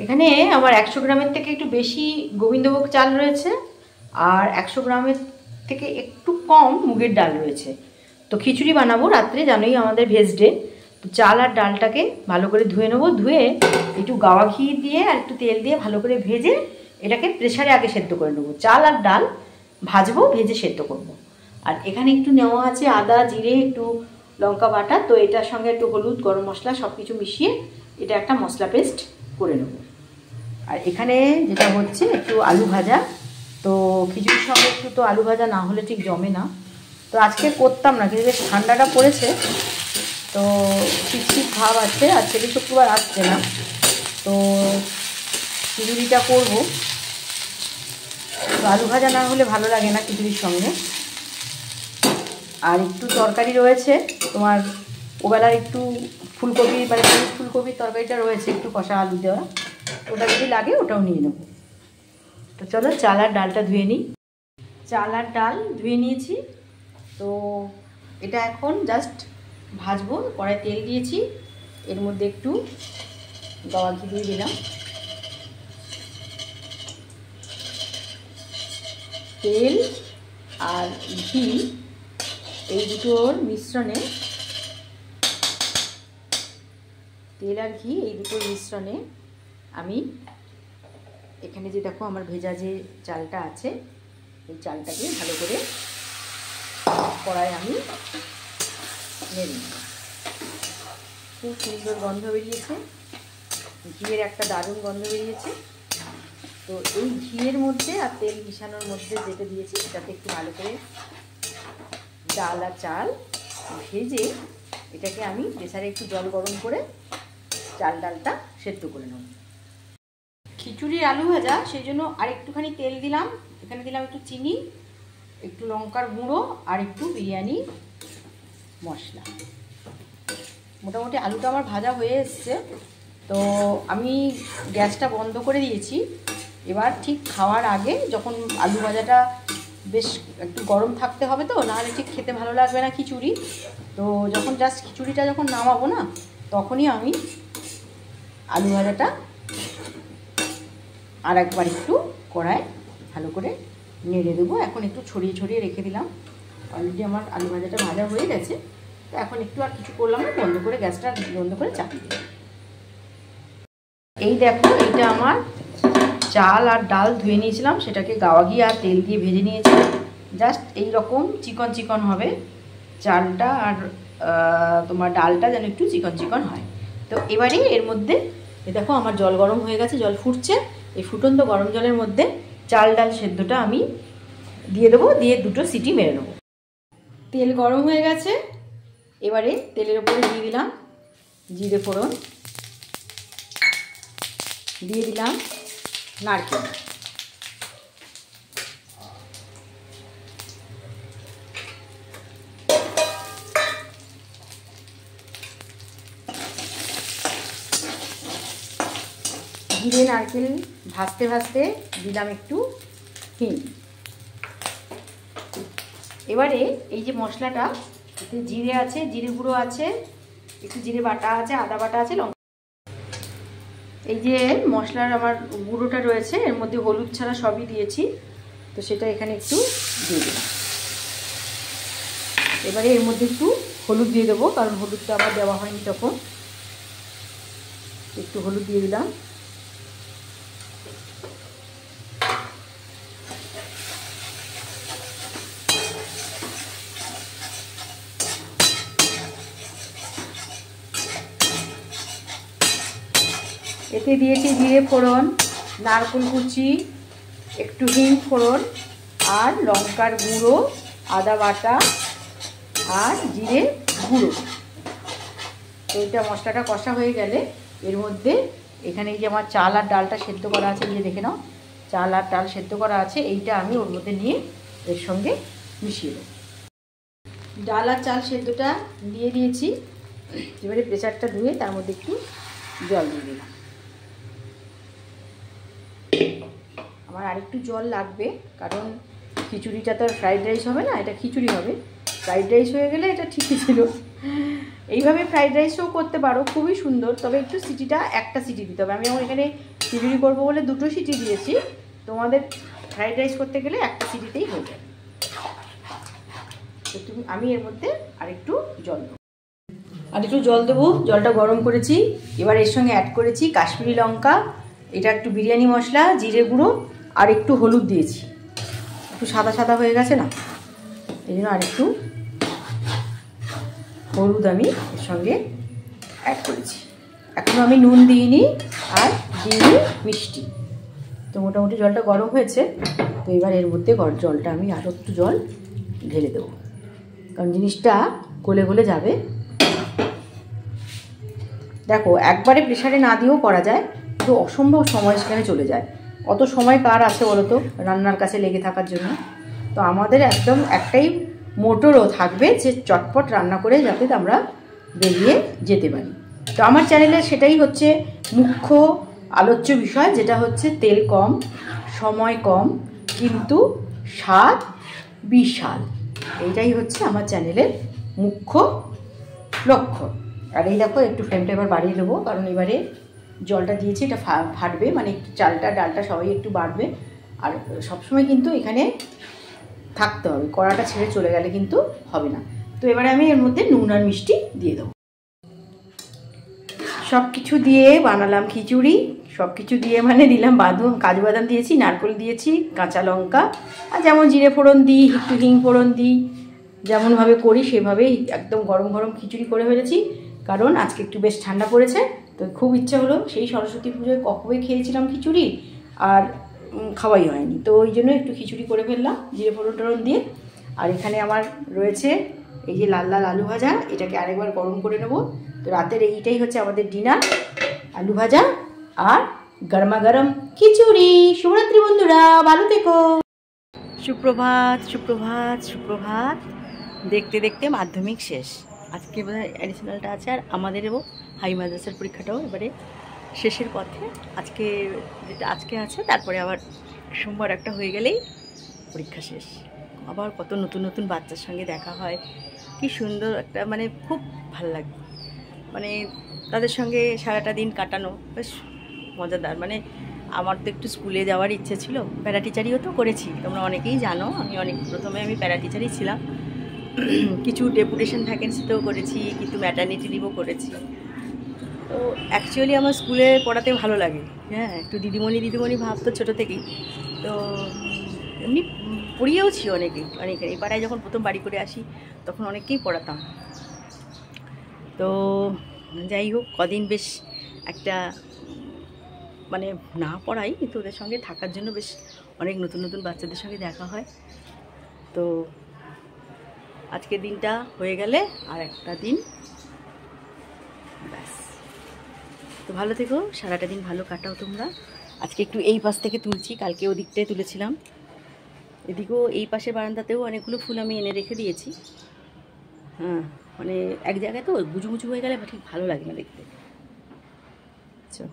এখানে আমার 100 গ্রামের থেকে একটু বেশি গোবিন্দভোগ চাল রয়েছে আর 100 গ্রামের থেকে একটু কম মুগের ডাল রয়েছে। তো খিচুড়ি বানাবো রাত্রে, জানোই আমাদের ভেজ ডে। তো চাল আর ডালটাকে ভালো করে ধুয়ে নেবো, ধুয়ে একটু গাওয়া ঘি দিয়ে আর একটু তেল দিয়ে ভালো করে ভেজে এটাকে প্রেসারে আগে সেদ্ধ করে নেবো। চাল আর ডাল ভাজবো, ভেজে সেদ্ধ করবো। আর এখানে একটু নেওয়া আছে আদা, জিরে, একটু লঙ্কা বাটা। তো এটার সঙ্গে একটু হলুদ, গরম মশলা সব কিছু মিশিয়ে এটা একটা মশলা পেস্ট করে নেব। আর এখানে যেটা হচ্ছে একটু আলু ভাজা। তো খিচুড়ির সঙ্গে একটু তো আলু ভাজা না হলে ঠিক জমে না। তো আজকে করতাম না, কিন্তু বেশ ঠান্ডাটা পড়েছে তো শীত ভাব আছে। আর ছেলে শুক্রবার আসছে না, তো খিচুড়িটা করবো। তো আলু ভাজা না হলে ভালো লাগে না খিচুড়ির সঙ্গে। আর একটু তরকারি রয়েছে তোমার, ওবেলার একটু ফুলকপি মানে ফুলকপির তরকারিটা রয়েছে, একটু কষা আলু দেওয়া, ওটা যদি লাগে ওটাও নিয়ে নেব। তো চলো চাল আর ডালটা ধুয়ে নিই। চাল আর ডাল ধুয়ে নিয়েছি। তো এটা এখন জাস্ট ভাজবো। কড়াই তেল দিয়েছি, এর মধ্যে একটু গাওয়া ঘি দিয়ে দিলাম। তেল আর ঘি এই দুটোর মিশ্রণে, তেল আর ঘি এই দুটোর মিশ্রণে আমি এখানে যে দেখো আমার ভেজা যে চালটা আছে, এই চালটাকে ভালো করে কড়াই আমি নেড়ে নেব। খুব সুন্দর গন্ধ বেরিয়েছে, ঘিয়ের একটা দারুণ গন্ধ বেরিয়েছে। তো এই ঘিয়ের মধ্যে আর তেল মিশানোর মধ্যে যেটা দিয়েছি সেটাতে একটু ভালো করে ডাল আর চাল ভেজে এটাকে আমি প্রেসারে একটু জল গরম করে চাল ডালটা সেদ্ধ করে নেব। খিচুড়ির আলু ভাজা, সেই জন্য আর একটুখানি তেল দিলাম। এখানে দিলাম একটু চিনি, একটু লঙ্কার গুঁড়ো আর একটু বিরিয়ানি মশলা। মোটামুটি আলুটা আমার ভাজা হয়ে এসছে। তো আমি গ্যাসটা বন্ধ করে দিয়েছি। এবার ঠিক খাওয়ার আগে, যখন আলু ভাজাটা বেশ একটু গরম থাকতে হবে, তো নাহলে ঠিক খেতে ভালো লাগবে না খিচুড়ি। তো যখন জাস্ট খিচুড়িটা যখন নামাবো না, তখনই আমি আলু ভাজাটা আর একবার একটু কড়ায় ভালো করে নেড়ে দেবো। এখন একটু ছড়িয়ে ছড়িয়ে রেখে দিলাম। অলরেডি আমার আলু ভাজাটা ভাজা হয়ে গেছে। তো এখন একটু আর কিছু করলাম না, বন্ধ করে গ্যাসটা বন্ধ করে চাপিয়ে দিলাম। এই দেখো, এইটা আমার চাল আর ডাল ধুয়ে নিয়েছিলাম, সেটাকে গাওয়া ঘি আর তেল দিয়ে ভেজে নিয়েছি। জাস্ট এই রকম চিকন চিকন হবে চালটা, আর তোমার ডালটা যেন একটু চিকন চিকন হয়। তো এবারে এর মধ্যে দেখো আমার জল গরম হয়ে গেছে, জল ফুটছে। এই ফুটন্ত গরম জলের মধ্যে চাল ডাল সেদ্ধটা আমি দিয়ে দেবো, দিয়ে দুটো সিটি মেরে নেবো। তেল গরম হয়ে গেছে, এবারে তেলের উপরে দিয়ে দিলাম জিরে ফোড়ন, দিয়ে দিলাম নারকেল, জিরে নারকেল ভাজতে ভাজতে দিলাম একটু হিং। এবারে এই যে মশলাটা, এতে জিরে আছে, জিরে গুঁড়ো আছে, একটু জিরে বাটা আছে, আদা বাটা আছে, লঙ্কা। এই যে মশলার আমার গুঁড়োটা রয়েছে, এর মধ্যে হলুদ ছাড়া সবই দিয়েছি। তো সেটা এখানে একটু দিয়ে দিলাম। এবারে এর মধ্যে একটু হলুদ দিয়ে দেবো, কারণ হলুদটা আবার দেওয়া হয়নি তখন। একটু হলুদ দিয়ে দিলাম। এতে দিয়েছি জিরে ফোড়ন, নারকেল কুচি, একটু হিং ফোড়ন, আর লঙ্কার গুঁড়ো, আদা বাটা আর জিরে গুঁড়ো। তো এইটা মশলাটা কষা হয়ে গেলে এর মধ্যে এখানে এই যে আমার চাল আর ডালটা সেদ্ধ করা আছে, এই যে দেখে নাও, চাল আর ডাল সেদ্ধ করা আছে, এইটা আমি ওর মধ্যে নিয়ে এর সঙ্গে মিশিয়ে দেবো। ডাল আর চাল সেদ্ধটা দিয়ে দিয়েছি। এবারে প্রেসারটা ধুয়ে তার মধ্যে একটু জল দিয়ে দিলাম। আমার আরেকটু জল লাগবে, কারণ খিচুড়িটা তো আর ফ্রাইড রাইস হবে না, এটা খিচুড়ি হবে। ফ্রাইড রাইস হয়ে গেলে এটা ঠিকই ছিল। এইভাবে ফ্রাইড রাইসও করতে পারো, খুবই সুন্দর। তবে একটু সিটিটা একটা সিটি দিতে হবে। আমি আমার এখানে খিচুড়ি করবো বলে 2টো সিটি দিয়েছি, তোমাদের ফ্রাইড রাইস করতে গেলে একটা সিটিতেই হয়ে যায়। তো আমি এর মধ্যে আরেকটু জল দেবো, জলটা গরম করেছি। এবার এর সঙ্গে অ্যাড করেছি কাশ্মীরি লঙ্কা, এটা একটু বিরিয়ানি মশলা, জিরে গুঁড়ো আর একটু হলুদ দিয়েছি। একটু সাদা সাদা হয়ে গেছে না, এই জন্য আরেকটু হলুদ আমি এর সঙ্গে অ্যাড করেছি। এখনও আমি নুন দিইনি আর দিইনি মিষ্টি। তো মোটামুটি জলটা গরম হয়েছে। তো এবার এর মধ্যে জলটা আমি আরও একটু জল ঢেলে দেবো, কারণ জিনিসটা গলে গলে যাবে। দেখো, একবারে প্রেশারে না দিয়েও করা যায়, কিন্তু অসম্ভব সময় সেখানে চলে যায়। অত সময় কার আছে বলো তো রান্নার কাছে লেগে থাকার জন্য? তো আমাদের একদম একটাই মোটরও থাকবে যে চটপট রান্না করে যাতে আমরা বেরিয়ে যেতে পারি। তো আমার চ্যানেলে সেটাই হচ্ছে মুখ্য আলোচ্য বিষয়, যেটা হচ্ছে তেল কম, সময় কম, কিন্তু স্বাদ বিশাল। এইটাই হচ্ছে আমার চ্যানেলের মুখ্য লক্ষ্য। আর এই দেখো, একটু ফ্লেমটা এবার বাড়িয়ে দেবো, কারণ এবারে জলটা দিয়েছি, এটা ফাটবে, মানে চালটা ডালটা সবাই একটু বাড়বে। আর সবসময় কিন্তু এখানে থাকতে হবে, কড়াটা ছেড়ে চলে গেলে কিন্তু হবে না। তো এবারে আমি এর মধ্যে নুন আর মিষ্টি দিয়ে দেবো। সব কিছু দিয়ে বানালাম খিচুড়ি। সব কিছু দিয়ে মানে দিলাম কাজু বাদাম দিয়েছি, নারকেল দিয়েছি, কাঁচা লঙ্কা, আর যেমন জিরে ফোড়ন দিই, একটু হিং ফোড়ন দিই, যেমনভাবে করি সেভাবেই একদম গরম গরম খিচুড়ি করে ফেলেছি। কারণ আজকে একটু বেশ ঠান্ডা পড়েছে, তো খুব ইচ্ছা হলো। সেই সরস্বতী পুজোয় কবে খেয়েছিলাম খিচুড়ি, আর খাওয়াই হয়নি, তো ওই জন্য একটু খিচুড়ি করে ফেললাম জিরে ফোড়ন টোড়ন দিয়ে। আর এখানে আমার রয়েছে এই যে লাল লাল আলু ভাজা, এটাকে আরেকবার গরম করে নেব। তো রাতের এইটাই হচ্ছে আমাদের ডিনার, আলু ভাজা আর গরমা গরম খিচুড়ি। শুভরাত্রি বন্ধুরা, ভালো থেকো। সুপ্রভাত সুপ্রভাত সুপ্রভাত। দেখতে দেখতে মাধ্যমিক শেষ, আজকে বোধহয় অ্যাডিশনালটা আছে, আর আমাদেরও হাই মাদ্রাসার পরীক্ষাটাও এবারে শেষের পথে। আজকে যেটা আজকে আছে, তারপরে আবার সোমবার একটা হয়ে গেলেই পরীক্ষা শেষ। আবার কত নতুন নতুন বাচ্চার সঙ্গে দেখা হয়, কি সুন্দর একটা, মানে খুব ভালো লাগে, মানে তাদের সঙ্গে সারাটা দিন কাটানো বেশ মজাদার। মানে আমার তো একটু স্কুলে যাওয়ার ইচ্ছে ছিল, প্যারা টিচারিও তো করেছি, তোমরা অনেকেই জানো। প্রথমে আমি প্যারা টিচারই ছিলাম, কিছু ডেপুটেশন ভ্যাকেন্সিতেও করেছি, কিন্তু ম্যাটারনিটি লিভও করেছি। তো অ্যাকচুয়ালি আমার স্কুলে পড়াতে ভালো লাগে, হ্যাঁ, একটু দিদিমণি ভাব তো ছোটো থেকেই। তো এমনি পড়িয়েওছি অনেকে। এই পাড়ায় যখন প্রথম বাড়ি করে আসি তখন অনেককেই পড়াতাম। তো যাই হোক, কদিন বেশ একটা, মানে না পড়াই কিন্তু ওদের সঙ্গে থাকার জন্য বেশ অনেক নতুন নতুন বাচ্চাদের সঙ্গে দেখা হয়। তো আজকের দিনটা হয়ে গেলে আর একটা দিন ব্যাস। তো ভালো থেকো, সারাটা দিন ভালো কাটাও তোমরা। আজকে একটু এই পাশ থেকে তুলছি, কালকে ওদিকটায় তুলেছিলাম। এদিকেও এই পাশে বারান্দাতেও অনেকগুলো ফুল আমি এনে রেখে দিয়েছি। হ্যাঁ, মানে এক জায়গায় তো গুজুগুজু হয়ে গেলে ঠিক ভালো লাগে না দেখতে। আচ্ছা।